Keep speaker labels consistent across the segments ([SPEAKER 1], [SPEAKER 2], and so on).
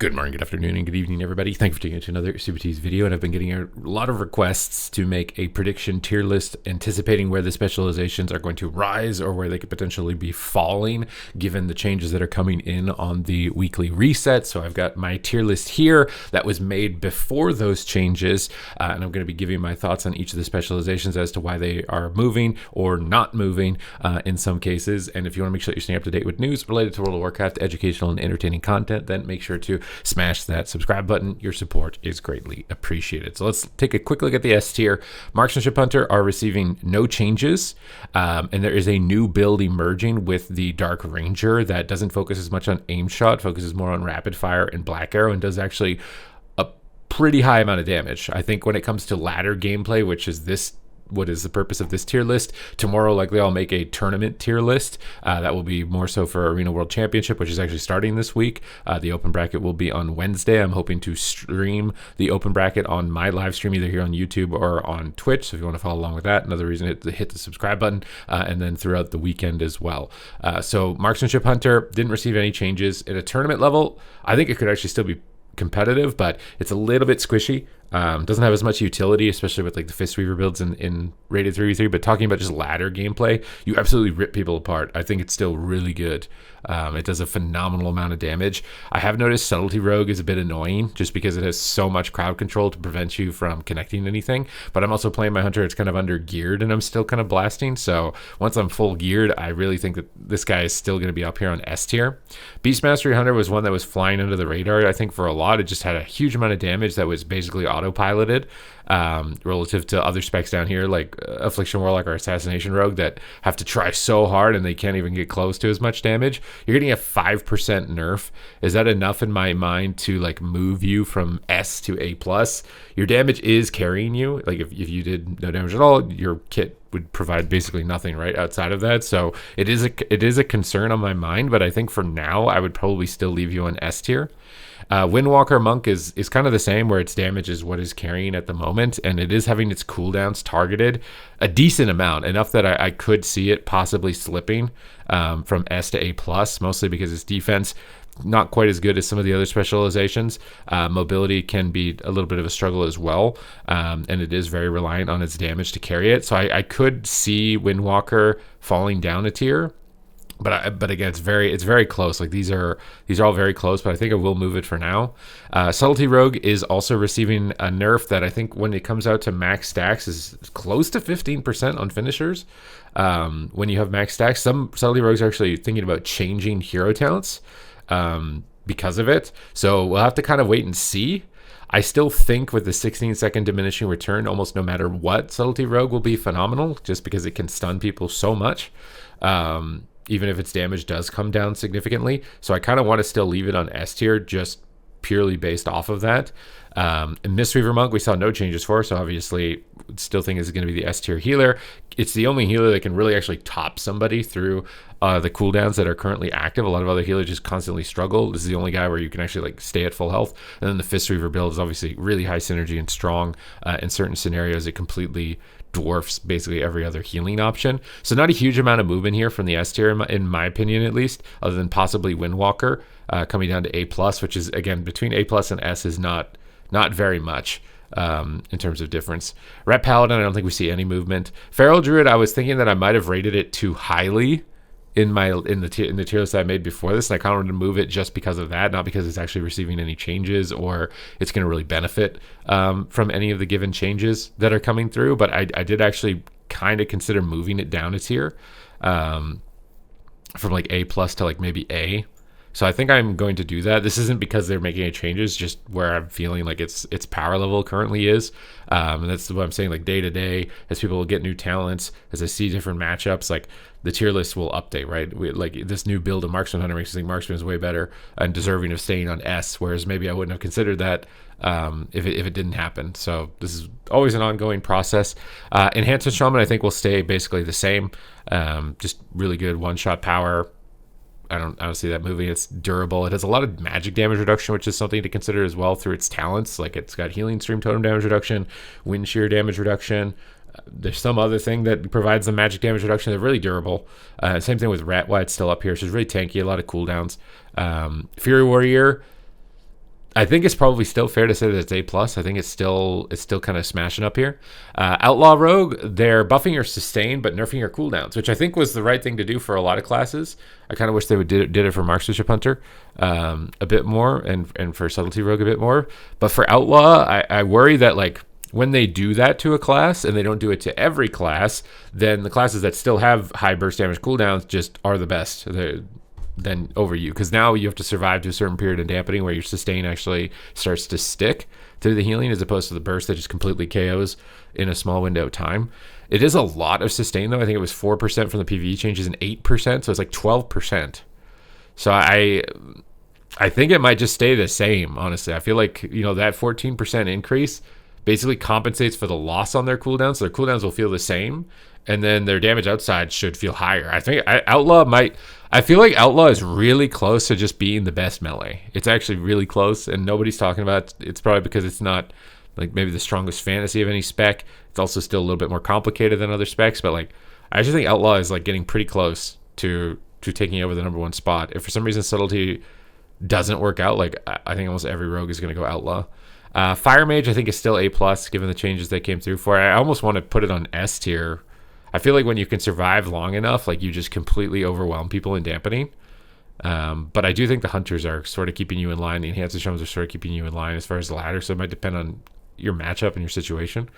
[SPEAKER 1] Good morning, good afternoon, and good evening, everybody. Thank you for tuning into another Supatease video, and I've been getting a lot of requests to make a prediction tier list anticipating where the specializations are going to rise or where they could potentially be falling given the changes that are coming in on the weekly reset. So I've got my tier list here that was made before those changes, and I'm going to be giving my thoughts on each of the specializations as to why they are moving or not moving in some cases. And if you want to make sure that you're staying up to date with news related to World of Warcraft, educational and entertaining content, then make sure to smash that subscribe button. Your support is greatly appreciated. So let's take a quick look at the S tier. Marksmanship Hunter are receiving no changes, and there is a new build emerging with the Dark Ranger that doesn't focus as much on aim shot, focuses more on rapid fire and black arrow, and does actually a pretty high amount of damage. I think when it comes to ladder gameplay, which is what is the purpose of this tier list. Tomorrow, likely I'll make a tournament tier list. That will be more so for Arena World Championship, which is actually starting this week. The open bracket will be on Wednesday. I'm hoping to stream the open bracket on my live stream, either here on YouTube or on Twitch. So if you want to follow along with that, another reason to hit the subscribe button, and then throughout the weekend as well. So Marksmanship Hunter didn't receive any changes. At a tournament level, I think it could actually still be competitive, but it's a little bit squishy. Doesn't have as much utility, especially with like the Fistweaver builds in rated 3v3. But talking about just ladder gameplay, you absolutely rip people apart. I think it's still really good. It does a phenomenal amount of damage. I have noticed Subtlety Rogue is a bit annoying just because it has so much crowd control to prevent you from connecting anything. But I'm also playing my Hunter. It's kind of under geared and I'm still kind of blasting. So once I'm full geared, I really think that this guy is still going to be up here on S tier. Beast Mastery Hunter was one that was flying under the radar, I think, for a lot. It just had a huge amount of damage that was basically autopiloted relative to other specs down here like Affliction Warlock or Assassination Rogue that have to try so hard and they can't even get close to as much damage. You're getting a 5% nerf. Is that enough in my mind to like move you from S to A+? Your damage is carrying you. Like if you did no damage at all, your kit would provide basically nothing right outside of that. So it is a concern on my mind, but I think for now I would probably still leave you on S tier. Windwalker Monk is kind of the same, where its damage is what is carrying at the moment, and it is having its cooldowns targeted a decent amount, enough that I could see it possibly slipping from S to A+, mostly because its defense not quite as good as some of the other specializations. Mobility can be a little bit of a struggle as well, and it is very reliant on its damage to carry it. So I could see Windwalker falling down a tier. But again, it's very close. Like these are all very close, but I think I will move it for now. Subtlety Rogue is also receiving a nerf that I think when it comes out to max stacks is close to 15% on finishers. When you have max stacks, some Subtlety Rogues are actually thinking about changing hero talents because of it. So we'll have to kind of wait and see. I still think with the 16-second diminishing return, almost no matter what, Subtlety Rogue will be phenomenal just because it can stun people so much. Even if its damage does come down significantly. So I kind of want to still leave it on S tier just purely based off of that. And Mistweaver Monk, we saw no changes for, so obviously still think is going to be the S tier healer. It's the only healer that can really actually top somebody through the cooldowns that are currently active. A lot of other healers just constantly struggle. This is the only guy where you can actually like stay at full health. And then the Fistweaver build is obviously really high synergy and strong. In certain scenarios, it completely dwarfs basically every other healing option. So not a huge amount of movement here from the S tier, in my opinion at least, other than possibly Windwalker coming down to A+, which is, again, between A+ and S is not very much in terms of difference. Ret Paladin, I don't think we see any movement. Feral Druid, I was thinking that I might have rated it too highly in the tier list that I made before this, and I kind of wanted to move it just because of that, not because it's actually receiving any changes or it's going to really benefit from any of the given changes that are coming through. But I did actually kind of consider moving it down a tier from like A+ to like maybe A. So I think I'm going to do that. This isn't because they're making any changes, just where I'm feeling like its power level currently is. And that's what I'm saying, like day to day, as people get new talents, as I see different matchups, like the tier list will update, right? Like this new build of Marksman Hunter makes me think Marksman is way better and deserving of staying on S, whereas maybe I wouldn't have considered that if it didn't happen. So this is always an ongoing process. Enhancement Shaman, I think, will stay basically the same. Just really good one-shot power. I don't see that moving. It's durable. It has a lot of magic damage reduction, which is something to consider as well through its talents. Like it's got healing stream totem damage reduction, wind shear damage reduction. There's some other thing that provides the magic damage reduction. They're really durable. Same thing with Rat, why it's still up here. She's really tanky, a lot of cooldowns. Fury Warrior, I think it's probably still fair to say that it's A plus. I think it's still kind of smashing up here. Outlaw Rogue, they're buffing your sustain but nerfing your cooldowns, which I think was the right thing to do for a lot of classes. I kind of wish they would did it for Marksmanship Hunter a bit more, and for Subtlety Rogue a bit more. But for Outlaw, I worry that like when they do that to a class and they don't do it to every class, then the classes that still have high burst damage cooldowns just are the best. Then over you, because now you have to survive to a certain period of dampening where your sustain actually starts to stick to the healing, as opposed to the burst that just completely KOs in a small window of time. It is a lot of sustain though. I think it was 4% from the PvE changes and 8%, so it's like 12%. So I think it might just stay the same, honestly. I feel like, that 14% increase basically compensates for the loss on their cooldowns, so their cooldowns will feel the same, and then their damage outside should feel higher. I think I feel like Outlaw is really close to just being the best melee. It's actually really close, and nobody's talking about it. It's probably because it's not like maybe the strongest fantasy of any spec. It's also still a little bit more complicated than other specs, but like I actually think Outlaw is like getting pretty close to taking over the number one spot. If for some reason Subtlety doesn't work out, like I think almost every rogue is going to go Outlaw. Fire Mage I think is still A plus given the changes they came through for. I almost want to put it on S tier. I feel like when you can survive long enough, like you just completely overwhelm people in dampening. But I do think the Hunters are sort of keeping you in line. The Enhanced Charms are sort of keeping you in line as far as the ladder, so it might depend on your matchup and your situation.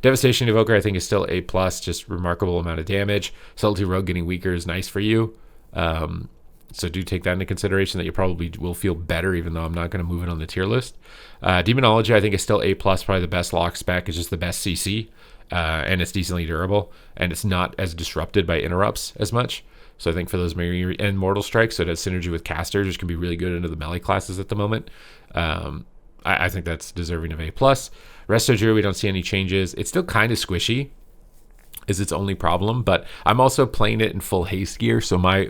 [SPEAKER 1] Devastation Evoker I think is still A plus, just remarkable amount of damage. Subtlety Rogue getting weaker is nice for you. So do take that into consideration, that you probably will feel better, even though I'm not going to move it on the tier list. Demonology I think is still A plus, probably the best lock spec. It's just the best CC. And it's decently durable, and it's not as disrupted by interrupts as much. So I think for those and Mortal Strikes, so it has synergy with casters, which can be really good into the melee classes at the moment. I think that's deserving of A plus. Resto Druid, we don't see any changes. It's still kind of squishy, is its only problem, but I'm also playing it in full haste gear, so my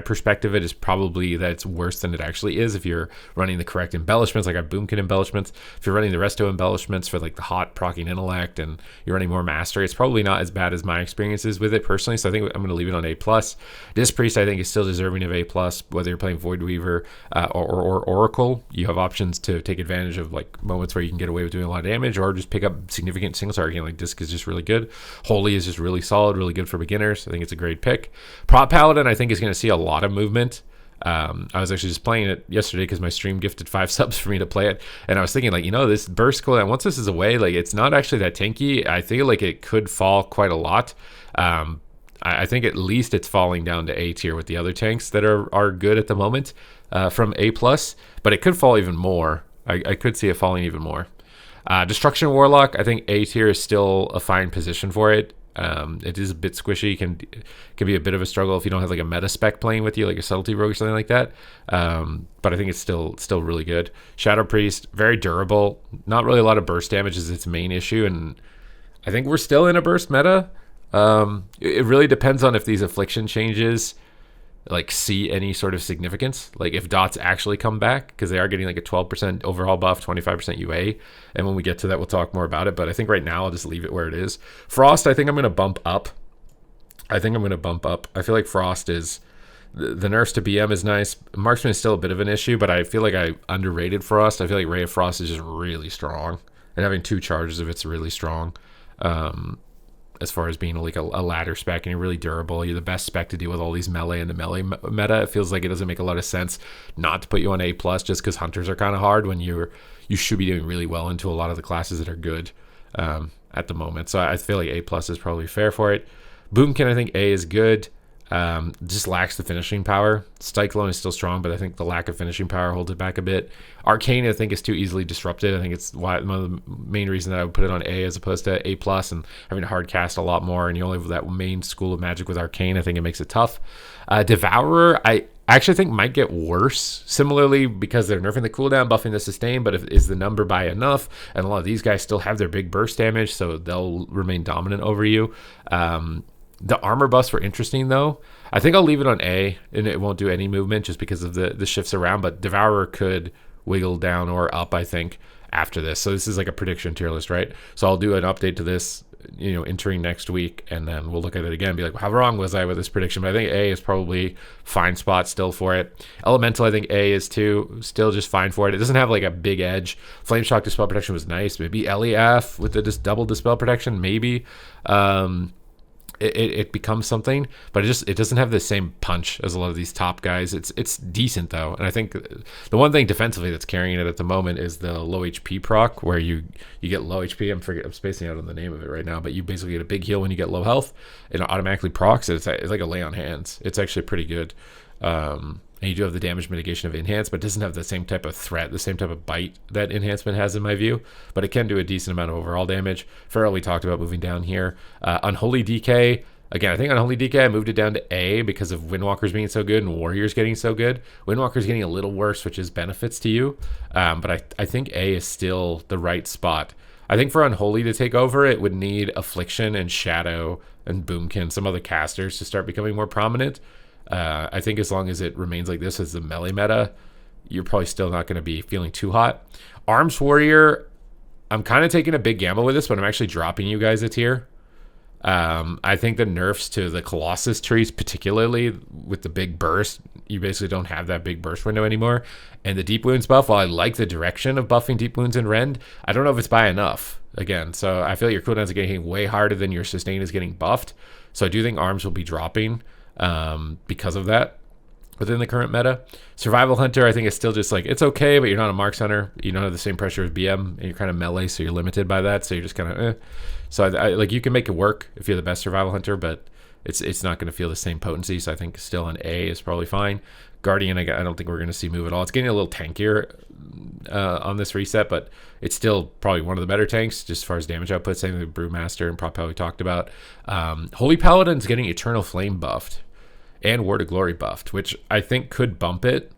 [SPEAKER 1] perspective of it is probably that it's worse than it actually is if you're running the correct embellishments, like our Boomkin embellishments. If you're running the resto embellishments for like the hot proccing intellect and you're running more mastery, it's probably not as bad as my experiences with it personally. So I think I'm going to leave it on A plus. Disc Priest I think is still deserving of A plus, whether you're playing Void Weaver or Oracle. You have options to take advantage of like moments where you can get away with doing a lot of damage, or just pick up significant single target. Like Disc is just really good. Holy is just really solid, really good for beginners. I think it's a great pick. Prop Paladin I think is going to see a lot of movement. I was actually just playing it yesterday because my stream gifted 5 subs for me to play it, and I was thinking like, this burst cooldown, once this is away, like it's not actually that tanky. I feel like it could fall quite a lot. I think at least it's falling down to A tier with the other tanks that are good at the moment, from A plus, but it could fall even more. I could see it falling even more. Destruction Warlock I think A tier is still a fine position for it. It is a bit squishy, can be a bit of a struggle if you don't have like a meta spec playing with you, like a Subtlety Rogue or something like that. But I think it's still really good. Shadow Priest, very durable, not really a lot of burst damage is its main issue, and I think we're still in a burst meta. It really depends on if these affliction changes like see any sort of significance, like if dots actually come back, because they are getting like a 12% overall buff, 25% UA, and when we get to that we'll talk more about it, but I think right now I'll just leave it where it is. Frost I think I'm going to bump up. I feel like Frost is the nerfs to BM is nice. Marksman is still a bit of an issue, but I feel like I underrated Frost. I feel like Ray of Frost is just really strong, and having 2 charges of it's really strong. As far as being like a ladder spec, and you're really durable. You're the best spec to deal with all these melee and the melee meta. It feels like it doesn't make a lot of sense not to put you on A plus just because Hunters are kind of hard when you should be doing really well into a lot of the classes that are good at the moment. So I feel like A plus is probably fair for it. Boomkin I think A is good. Just lacks the finishing power. Cyclone is still strong, but I think the lack of finishing power holds it back a bit. Arcane I think is too easily disrupted. I think it's one of the main reasons that I would put it on A as opposed to A plus, and having to hard cast a lot more, and you only have that main school of magic with Arcane. I think it makes it tough. Devourer I actually think might get worse, similarly because they're nerfing the cooldown, buffing the sustain, but is the number by enough? And a lot of these guys still have their big burst damage, so they'll remain dominant over you. The armor buffs were interesting though. I think I'll leave it on A, and it won't do any movement just because of the shifts around, but Devourer could wiggle down or up I think after this. So this is like a prediction tier list, right? So I'll do an update to this entering next week, and then we'll look at it again and be like, how wrong was I with this prediction? But I think A is probably fine spot still for it. Elemental, I think A is too, still just fine for it. It doesn't have like a big edge. Flame Shock Dispel Protection was nice. Maybe LEF with the double Dispel Protection, maybe. It becomes something, but it doesn't have the same punch as a lot of these top guys. It's decent though, and I think the one thing defensively that's carrying it at the moment is the low HP proc, where you get low HP. I'm spacing out on the name of it right now, but you basically get a big heal when you get low health, and it automatically procs. It's like a lay on hands. It's actually pretty good. And you do have the damage mitigation of Enhance, but it doesn't have the same type of threat, the same type of bite that Enhancement has in my view, but it can do a decent amount of overall damage. Feral we talked about moving down here. Unholy DK, again, I think Unholy DK, I moved it down to A because of Windwalkers being so good and Warriors getting so good. Windwalkers getting a little worse, which is benefits to you, but I think A is still the right spot. I think for Unholy to take over, it would need Affliction and Shadow and Boomkin, some other casters to start becoming more prominent. I think as long as it remains like this as the melee meta, you're probably still not going to be feeling too hot. Arms Warrior, I'm kind of taking a big gamble with this, but I'm actually dropping you guys a tier. I think the nerfs to the Colossus trees, particularly with the big burst, you basically don't have that big burst window anymore. And the Deep Wounds buff, while I like the direction of buffing Deep Wounds and Rend, I don't know if it's by enough. Again, so I feel like your cooldowns are getting way harder than your sustain is getting buffed. So I do think Arms will be dropping because of that within the current meta. Survival Hunter, I think, is still just like, it's okay, but you're not a Marks Hunter. You don't have the same pressure as BM, and you're kind of melee, so you're limited by that. So you're just kind of So I like, you can make it work if you're the best Survival Hunter, but it's not going to feel the same potency. So I think still an A is probably fine. Guardian, I don't think we're going to see move at all. It's getting a little tankier on this reset, but it's still probably one of the better tanks just as far as damage output. Same with Brewmaster and Propel we talked about. Holy Paladin's getting Eternal Flame buffed and Word of Glory buffed, which I think could bump it.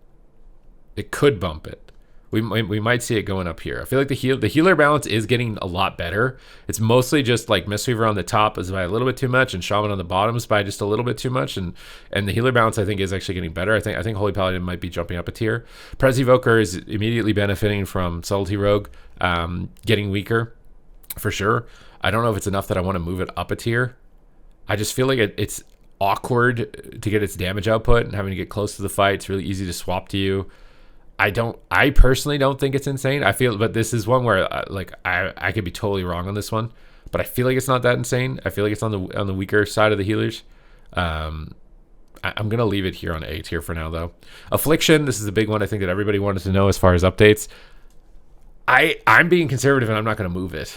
[SPEAKER 1] It could bump it. We might see it going up here. I feel like the healer balance is getting a lot better. It's mostly just like Mistweaver on the top is by a little bit too much, and Shaman on the bottom is by just a little bit too much, and the healer balance I think is actually getting better. I think Holy Paladin might be jumping up a tier. Prez Evoker is immediately benefiting from Subtlety Rogue getting weaker for sure. I don't know if it's enough that I want to move it up a tier. I just feel like it's awkward to get its damage output and having to get close to the fight. It's really easy to swap to you. I personally don't think it's insane. I feel, but this is one where I could be totally wrong on this one, but I feel like it's not that insane. I feel like it's on the weaker side of the healers. I'm gonna leave it here on A tier for now though. Affliction, this is a big one I think that everybody wanted to know as far as updates. I'm being conservative and I'm not gonna move it.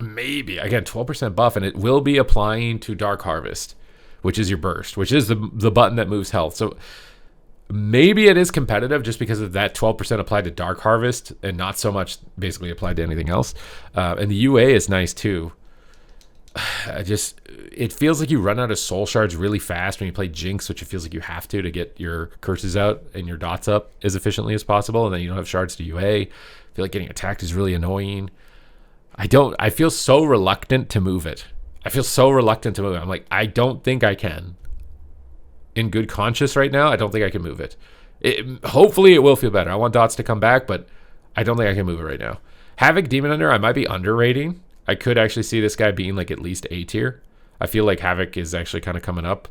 [SPEAKER 1] Maybe again 12% buff, and it will be applying to Dark Harvest, which is your burst, which is the button that moves health. So maybe it is competitive just because of that 12% applied to Dark Harvest and not so much basically applied to anything else. And the UA is nice too. It feels like you run out of soul shards really fast when you play Jinx, which it feels like you have to get your curses out and your dots up as efficiently as possible, and then you don't have shards to UA. I feel like getting attacked is really annoying. I feel so reluctant to move it. I'm like, I don't think I can. In good conscience right now, I don't think I can move it. Hopefully it will feel better. I want dots to come back, but I don't think I can move it right now. Havoc Demon Hunter, I might be underrating. I could actually see this guy being like at least A tier. I feel like Havoc is actually kind of coming up,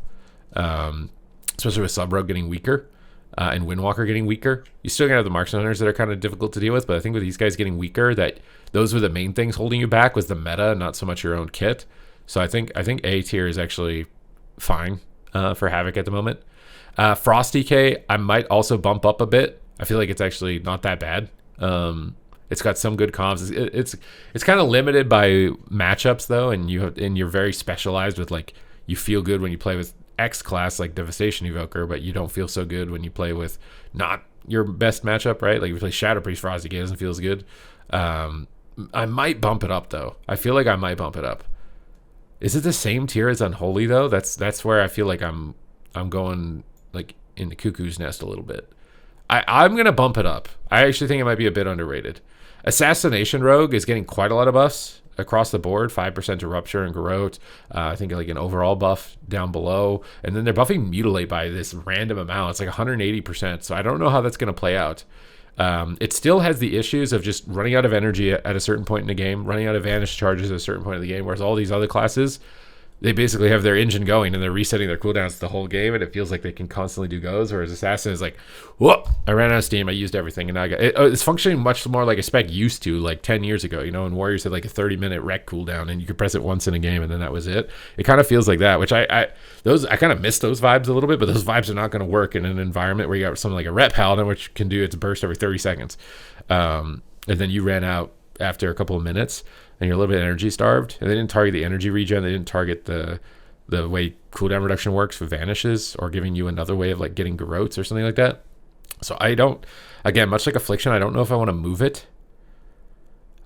[SPEAKER 1] especially with Sub-Rogue getting weaker and Windwalker getting weaker. You still gonna have the Marksman Hunters that are kind of difficult to deal with, but I think with these guys getting weaker, that those were the main things holding you back, was the meta, not so much your own kit. So I think A tier is actually fine for Havoc at the moment. Frost DK, I might also bump up a bit. I feel like it's actually not that bad. It's got some good comps. It's kind of limited by matchups though, and you're very specialized with, like, you feel good when you play with X class like Devastation Evoker, but you don't feel so good when you play with not your best matchup, right? Like if you play Shadow Priest Frost DK, it doesn't feel as good. I might bump it up though. I feel like I might bump it up. Is it the same tier as Unholy though? That's where I feel like I'm going like in the cuckoo's nest a little bit. I'm gonna bump it up. I actually think it might be a bit underrated. Assassination Rogue is getting quite a lot of buffs across the board, 5% to Rupture and Garrote. I think like an overall buff down below, and then they're buffing Mutilate by this random amount. It's like 180%. So I don't know how that's gonna play out. It still has the issues of just running out of energy at a certain point in the game, running out of vanish charges at a certain point in the game, whereas all these other classes, they basically have their engine going and they're resetting their cooldowns the whole game, and it feels like they can constantly do goes. Whereas Assassin is like, whoop, I ran out of steam, I used everything, and now I got it. It's functioning much more like a spec used to, like 10 years ago. And Warriors had like a 30-minute rec cooldown, and you could press it once in a game, and then that was it. It kind of feels like that, which I kind of miss those vibes a little bit, but those vibes are not going to work in an environment where you got something like a Ret Paladin, which can do its burst every 30 seconds, and then you ran out after a couple of minutes, and you're a little bit energy starved, and they didn't target the energy regen, they didn't target the way cooldown reduction works for vanishes, or giving you another way of like getting garrotes or something like that. So I don't, again, much like Affliction, I don't know if I want to move it.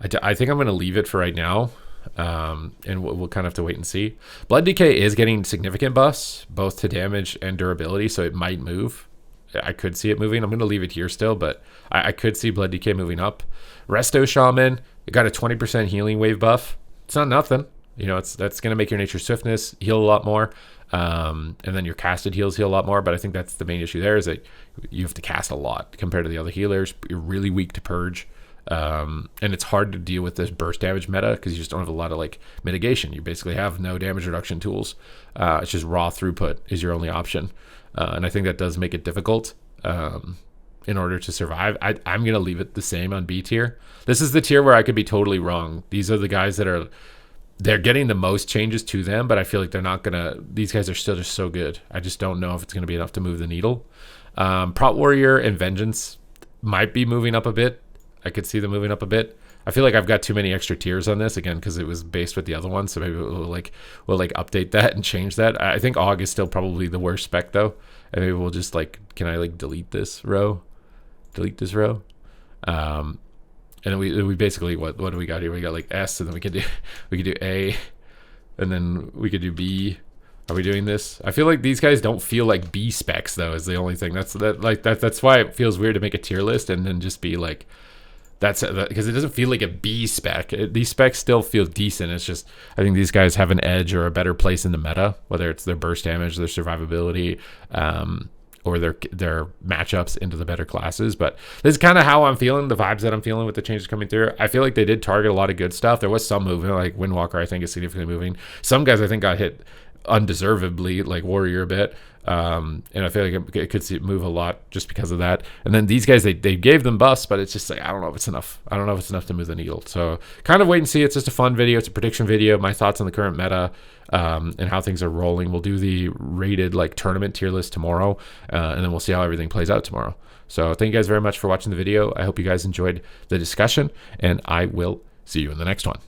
[SPEAKER 1] I think I'm going to leave it for right now, and we'll kind of have to wait and see. Blood Decay is getting significant buffs, both to damage and durability, so it might move. I could see it moving. I'm going to leave it here still, but I could see Blood Decay moving up. Resto Shaman, it got a 20% healing wave buff. It's not nothing. That's going to make your nature swiftness heal a lot more, and then your casted heals heal a lot more. But I think that's the main issue there, is that you have to cast a lot compared to the other healers. You're really weak to purge, and it's hard to deal with this burst damage meta because you just don't have a lot of like mitigation. You basically have no damage reduction tools. It's just raw throughput is your only option, and I think that does make it difficult in order to survive. I'm going to leave it the same on B tier. This is the tier where I could be totally wrong. These are the guys that they're getting the most changes to them, but I feel like they're not gonna. These guys are still just so good. I just don't know if it's gonna be enough to move the needle. Prot Warrior and Vengeance might be moving up a bit. I could see them moving up a bit. I feel like I've got too many extra tiers on this again because it was based with the other one. So maybe we'll update that and change that. I think AUG is still probably the worst spec though, and maybe we'll just can I delete this row? Delete this row. And then we basically, what do we got here? We got S, and then we could do A, and then we could do B. Are we doing this? I feel like these guys don't feel like B specs though, is the only thing. That's why it feels weird to make a tier list and then just be like, because it doesn't feel like a B spec. These specs still feel decent. It's just, I think these guys have an edge or a better place in the meta, whether it's their burst damage, their survivability, or their matchups into the better classes. But this is kind of how I'm feeling, the vibes that I'm feeling with the changes coming through. I feel like they did target a lot of good stuff. There was some movement, like Windwalker I think is significantly moving. Some guys I think got hit undeservedly, like Warrior a bit. And I feel like it could see it move a lot just because of that. And then these guys, they gave them buffs, but it's just like, I don't know if it's enough. I don't know if it's enough to move the needle. So kind of wait and see. It's just a fun video. It's a prediction video. My thoughts on the current meta, and how things are rolling. We'll do the rated tournament tier list tomorrow, and then we'll see how everything plays out tomorrow. So thank you guys very much for watching the video. I hope you guys enjoyed the discussion, and I will see you in the next one.